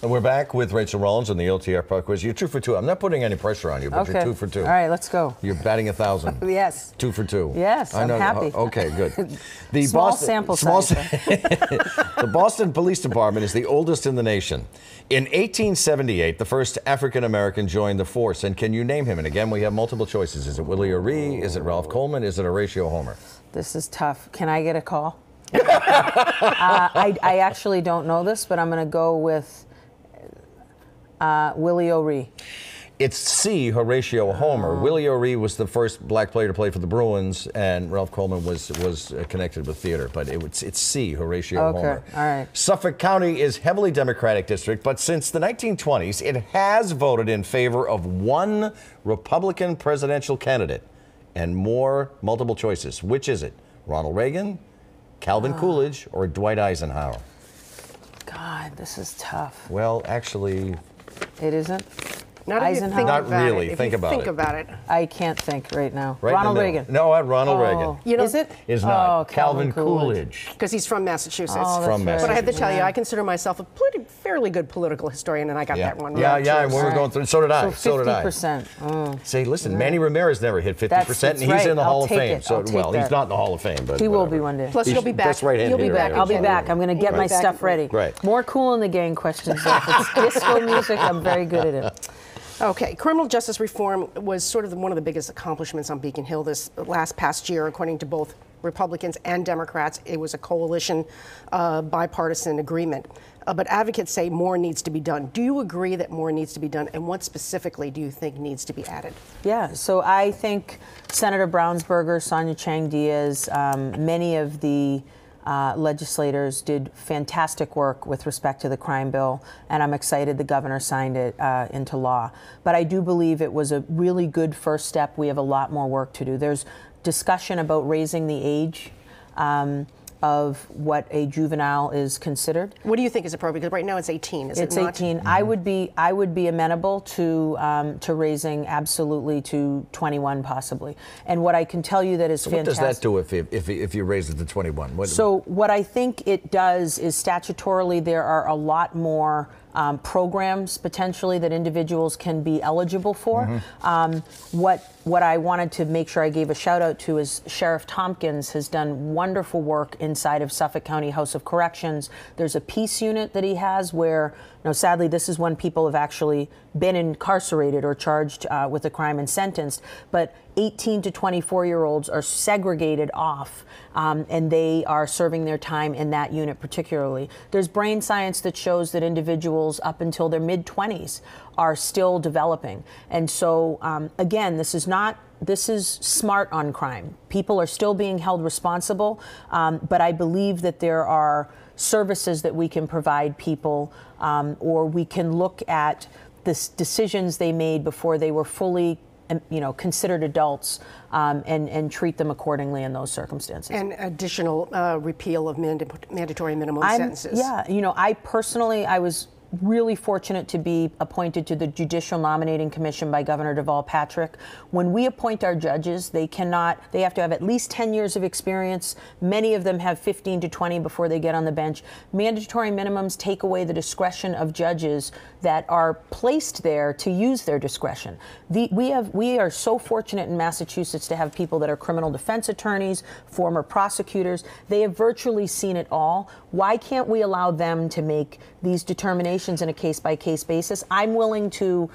And we're back with Rachel Rollins on the LTR Pop Quiz. You're 2 for 2. I'm not putting any pressure on you, but Okay. You're 2 for 2. All right, let's go. You're batting 1,000. Yes. 2 for 2. Yes, I'm happy. Okay, good. The Small sample size. The Boston Police Department is the oldest in the nation. In 1878, the first African American joined the force. And can you name him? And again, we have multiple choices. Is it Willie O'Ree? Is it Ralph Coleman? Is it Horatio Homer? This is tough. Can I get a call? I actually don't know this, but I'm going to go with Willie O'Ree. It's C, Horatio Homer. Willie O'Ree was the first black player to play for the Bruins, and Ralph Coleman was connected with theater. But it's C, Horatio Homer. All right. Suffolk County is heavily Democratic district, but since the 1920s, it has voted in favor of one Republican presidential candidate and more multiple choices. Which is it? Ronald Reagan, Calvin Coolidge, or Dwight Eisenhower? God, this is tough. Well, actually, It isn't? Not if you Eisenhower? think Not about really. it. If Think you about think it. about it. I can't think right now. right in the Ronald middle. Reagan. No, Ronald Oh. Reagan. You know, Is it? Is not. Oh, Calvin Coolidge. Because he's from Massachusetts. Oh, that's From right. But I have to tell you, Yeah. I consider myself a fairly good political historian, and I got that one Yeah, right. yeah, too. we were going through, so did I. So So did I. 50%. Say, listen, Manny Ramirez never hit 50%, That's and he's right. in the I'll Hall of take Fame. it. So, I'll take well, he's that. not in the Hall of Fame, but He will whatever. be one day. Plus, He's you'll be back. best right-handed You'll be hitter back. I I'll ever be saw. back. I'm going to get my Right. stuff ready. Right. More Cool in the Gang questions. Though. If it's disco music, I'm very good at it. Okay, criminal justice reform was sort of one of the biggest accomplishments on Beacon Hill this past year, according to both Republicans and Democrats. It was a coalition, bipartisan agreement. But advocates say more needs to be done. Do you agree that more needs to be done? And what specifically do you think needs to be added? Yeah, so I think Senator Brownsberger, Sonia Chang Diaz, many of the legislators did fantastic work with respect to the crime bill, and I'm excited the governor signed it into law. But I do believe it was a really good first step. We have a lot more work to do. There's discussion about raising the age of what a juvenile is considered. What do you think is appropriate? Because right now it's 18, is It's it not? 18. I would be amenable to raising absolutely to 21 possibly. And what I can tell you that is What does fantastic. that do if you raise it to 21? So what I think it does is statutorily there are a lot more programs potentially that individuals can be eligible for. What I wanted to make sure I gave a shout out to is Sheriff Tompkins has done wonderful work inside of Suffolk County House of Corrections. There's a peace unit that he has where, sadly, this is when people have actually been incarcerated or charged with a crime and sentenced, but 18 to 24-year-olds are segregated off, and they are serving their time in that unit particularly. There's brain science that shows that individuals up until their mid-20s are still developing. And so, again, this is smart on crime. People are still being held responsible, but I believe that there are services that we can provide people, or we can look at the decisions they made before they were fully considered adults, and treat them accordingly in those circumstances. And additional repeal of mandatory minimum sentences. Yeah, I was really fortunate to be appointed to the Judicial Nominating Commission by Governor Deval Patrick. When we appoint our judges, they have to have at least 10 years of experience. Many of them have 15 to 20 before they get on the bench. Mandatory minimums take away the discretion of judges that are placed there to use their discretion. We are so fortunate in Massachusetts to have people that are criminal defense attorneys, former prosecutors. They have virtually seen it all. Why can't we allow them to make these determinations in a case-by-case basis? I'm willing to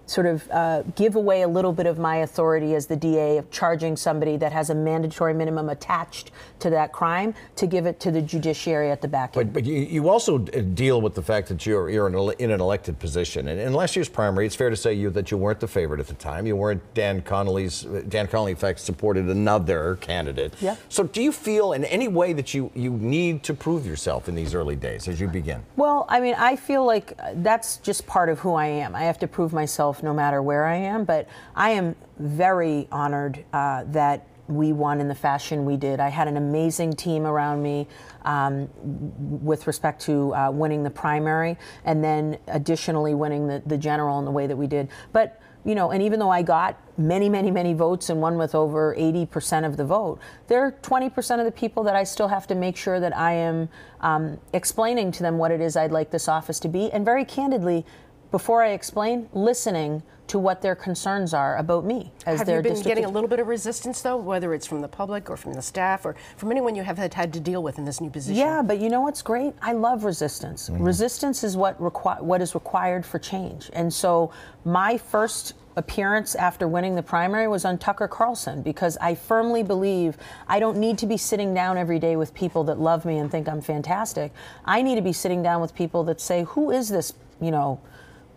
sort of give away a little bit of my authority as the DA of charging somebody that has a mandatory minimum attached to that crime to give it to the judiciary at the back end. But you also deal with the fact that you're in an elected position. And in last year's primary, it's fair to say that you weren't the favorite at the time. You weren't Dan Connolly, in fact, supported another candidate. Yeah. So do you feel in any way that you need to prove yourself in these early days as you begin? Well, I feel like that's just part of who I am. I have to prove myself no matter where I am, but I am very honored that we won in the fashion we did. I had an amazing team around me with respect to winning the primary, and then additionally winning the general in the way that we did. But and even though I got many, many, many votes and won with over 80% of the vote, there are 20% of the people that I still have to make sure that I am explaining to them what it is I'd like this office to be, and very candidly, before I explain, listening to what their concerns are about me as their district. Have you been getting a little bit of resistance, though, whether it's from the public or from the staff or from anyone you have had to deal with in this new position? Yeah, but you know what's great? I love resistance. Mm-hmm. Resistance is what is required for change. And so my first appearance after winning the primary was on Tucker Carlson, because I firmly believe I don't need to be sitting down every day with people that love me and think I'm fantastic. I need to be sitting down with people that say, who is this,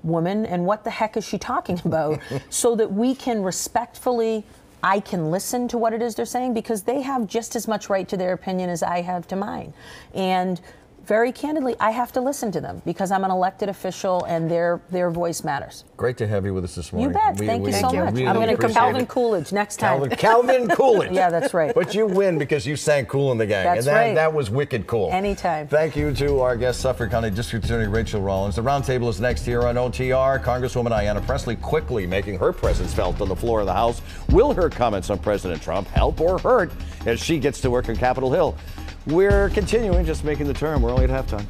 woman, and what the heck is she talking about? So that we can respectfully, I can listen to what it is they're saying, because they have just as much right to their opinion as I have to mine. And very candidly, I have to listen to them because I'm an elected official and their voice matters. Great to have you with us this morning. You bet. Thank you so much. Really I'm going to appreciate Calvin it. Coolidge next time. Calvin Coolidge. Yeah, that's right. But you win because you sang Kool in the Gang. That's and right. That was wicked cool. Anytime. Thank you to our guest, Suffolk County District Attorney Rachel Rollins. The roundtable is next here on OTR. Congresswoman Ayanna Pressley quickly making her presence felt on the floor of the House. Will her comments on President Trump help or hurt as she gets to work on Capitol Hill? We're continuing, just making the turn. We're only at halftime.